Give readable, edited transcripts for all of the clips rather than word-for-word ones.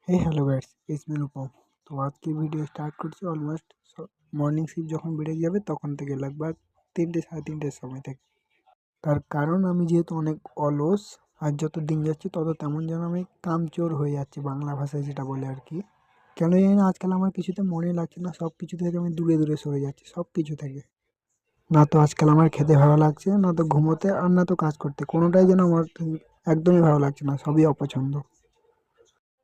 हे hello guys इसमें रूपम। तो आज की ভিডিও স্টার্ট করছি অলমোস্ট মর্নিং শিফট যখন বেড়ে যাবে তখন থেকে লাগবে 3টে সাড়ে 3টের সময় থেকে। তার কারণ আমি যেহেতু অনেক অলস, আর যত দিন যাচ্ছে তত তেমন যেন আমি কামচোর হয়ে যাচ্ছি, বাংলা ভাষায় যেটা বলে আর কি। কেন জানি না আজকাল আমার কিছুতে মনে লাগছে না, সব কিছু থেকে আমি দূরে দূরে সরে যাচ্ছি, সব কিছু থেকে। না তো আজকাল আমার খেতে ভালো লাগছে, না তো ঘুমোতে, আর না তো কাজ করতে, কোনোটাই যেন আমার একদমই ভালো লাগছে না, সবই অপছন্দ।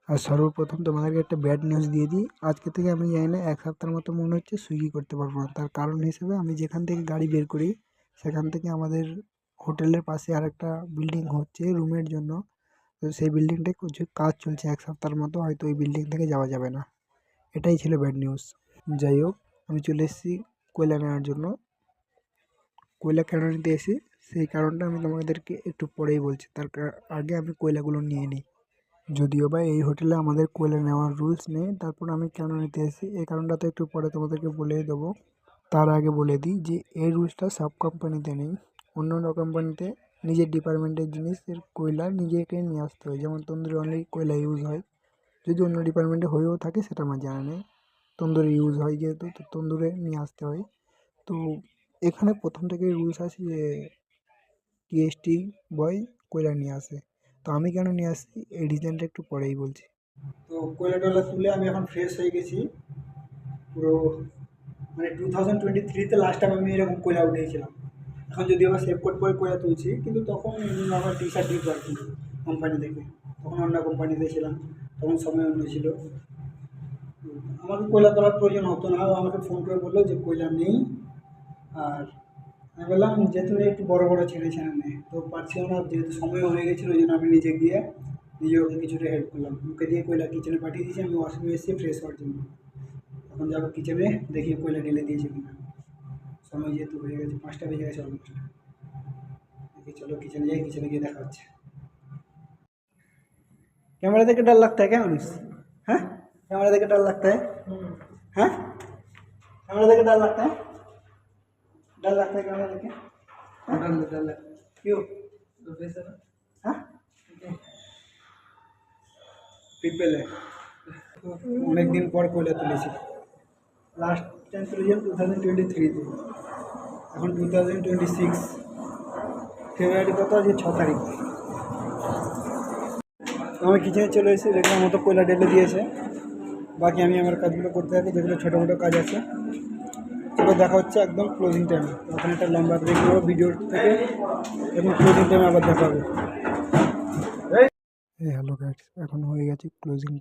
আর সর্বপ্রথম তোমাদেরকে একটা ব্যাড নিউজ দিয়ে দিই, আজকে থেকে আমি জানি না 1 সপ্তাহের মতো মনে হচ্ছে সুইগি করতে পারবো না। তার কারণ হিসেবে আমি যেখান থেকে গাড়ি বের করি সেখান থেকে আমাদের হোটেলের পাশে আরেকটা বিল্ডিং হচ্ছে রুমের জন্য। তো সেই বিল্ডিংটায় কিছু কাজ চলছে, 1 সপ্তাহের মতো হয়তো ওই বিল্ডিং থেকে যাওয়া যাবে না। এটাই ছিল ব্যাড নিউজ। যাই হোক, আমি চলে এসেছি কয়লা নেওয়ার জন্য। কয়লা কেন নিতে এসেছি সেই কারণটা আমি তোমাদেরকে একটু পরেই বলছি, তার আগে আমি কয়লাগুলো নিয়ে নিই। যদিও বা এই হোটেলে আমাদের কয়লা নেওয়ার রুলস নেই, তারপর আমি কেন নিতে এসেছি এই কারণটা তো একটু পরে তোমাদেরকে বলেই দেবো। তার আগে বলে দিই যে এই রুলসটা সব কোম্পানিতে নেই। অন্য অন্য কোম্পানিতে নিজের ডিপার্টমেন্টের জিনিসের কয়লা নিজেকে নিয়ে আসতে হয়, যেমন তন্দুরি অনলি কয়লা ইউজ হয়। যদি অন্য ডিপার্টমেন্টে হয়েও থাকে সেটা আমার জানা নেই, তন্দুরি ইউজ হয় যেহেতু, তো তন্দুরে নিয়ে আসতে হয়। তো এখানে প্রথম থেকেই রুলস আছে যে টিএসটি বয় কয়লা নিয়ে আসে। তো আমি কেন নিয়ে আসছি এই রিজনটা একটু পরেই বলছি। তো কয়লা টয়লা তুলে আমি এখন ফ্রেশ হয়ে গেছি পুরো। মানে 2023-তে লাস্ট টাইম আমি এরকম কয়লা উঠিয়েছিলাম। এখন যদিও আবার সেভ কোড পরে কয়লা তুলছি, কিন্তু তখন আমার টি শার্ট ডিপ আর কি কোম্পানি থেকে, তখন অন্য কোম্পানিতে ছিলাম, তখন সময় অন্য ছিল। আমাকে কয়লা তোলার প্রয়োজন হতো না, আমাকে ফোন করে বললো যে কয়লা নেই। আর আমি বললাম যেহেতু একটু বড় বড় ছেড়ে নেই, তো পারছিলাম না, যেহেতু সময়ও হয়ে গেছিলো ওই জন্য আমি নিজে গিয়ে নিজে ওকে কিছুটা হেল্প করলাম, ওকে দিয়ে কয়লা কিচেনে পাঠিয়ে দিয়েছি। আমি ওয়াশরুমে এসেছি ফ্রেশ হওয়ার জন্য, এখন যাবো কিচেনে, দেখি কয়লা ঢেলে দিয়েছে কিনা। সময় যেহেতু হয়ে গেছে, 5টা বেজে গেছে অলমোস্ট। দেখি চলো কিচেনে যাই, কিচেনে গিয়ে দেখা হচ্ছে। कैमरा देख के डर लगता है क्या मनीष? हाँ, कैमरा देख के डर लगता है? हाँ, कैमरा देख के डर लगता है? डर लगता है कैमरा देख के? डर लगता है क्यों? हाँ, পিপল অনেক দিন পর কয়লা তুলেছি। লাস্ট টাইম তুলেছিলাম 2023-তে, এখন 2026 ফেব্রুয়ারি কত আছে, 6 তারিখ। আমি কিচেনে চলে এসেছি, দেখলাম মতো কয়লা ঢেলে দিয়েছে। বাকি আমি আমার কাজগুলো করতে থাকি, যেগুলো ছোটো মোটো কাজ আছে। সেটা দেখা হচ্ছে একদম ক্লোজিং টাইমে। তখন একটা লম্বা ব্রেক নেবো ভিডিওর থেকে, এবং ক্লোজিং টাইমে আবার দেখা হবে। হ্যালো গাইস, এখন হয়ে গেছে ক্লোজিং